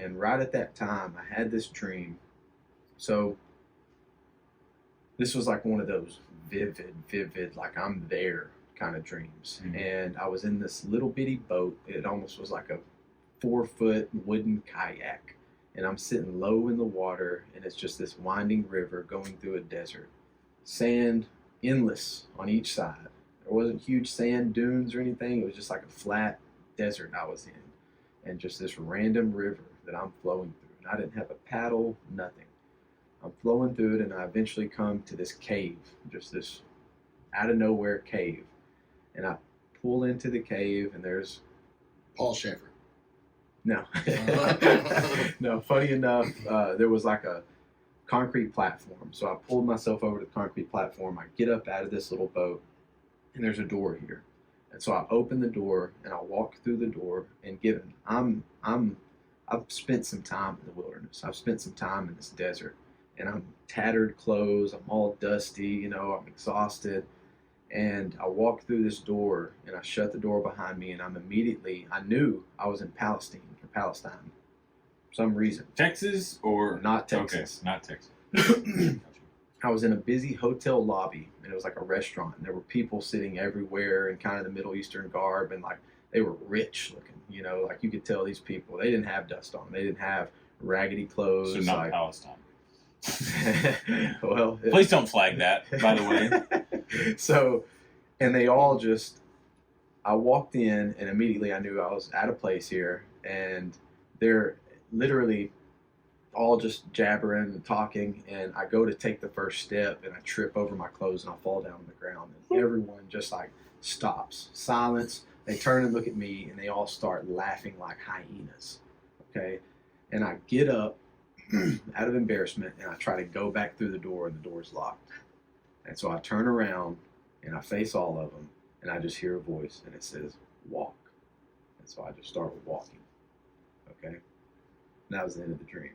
And right at that time, I had this dream. So this was like one of those vivid, like I'm there kind of dreams. Mhm. And I was in this little bitty boat. It almost was like a 4 foot wooden kayak. And I'm sitting low in the water, and it's just this winding river going through a desert. Sand endless on each side. There wasn't huge sand dunes or anything. It was just like a flat desert I was in. And just this random river that I'm flowing through. And I didn't have a paddle, nothing. I'm flowing through it, and I eventually come to this cave, just this out of nowhere cave. And I pull into the cave, and there's Paul Shaffer. no, no. Funny enough, there was like a concrete platform. So I pulled myself over to the concrete platform. I get up out of this little boat, and there's a door here. And so I open the door, and I walk through the door. And given I've spent some time in the wilderness. I've spent some time in this desert, and I'm tattered clothes. I'm all dusty. I'm exhausted. And I walk through this door, and I shut the door behind me, and I knew I was in Palestine, for some reason. Texas or Not Texas. Okay, not Texas. I was in a busy hotel lobby, and it was like a restaurant, and there were people sitting everywhere in kind of the Middle Eastern garb, and like they were rich looking, like you could tell these people, they didn't have dust on, they didn't have raggedy clothes. So not like, Palestine. Well, Please don't flag that, by the way. So, and they all just, I walked in, and immediately I knew I was out of place here, and they're literally all just jabbering and talking, and I go to take the first step, and I trip over my clothes, and I fall down on the ground, and everyone just like stops, silence. They turn and look at me, and they all start laughing like hyenas. Okay, and I get up out of embarrassment, and I try to go back through the door, and the door's locked. And so I turn around, and I face all of them, and I just hear a voice, and it says, "Walk." And so I just start walking. Okay, and that was the end of the dream.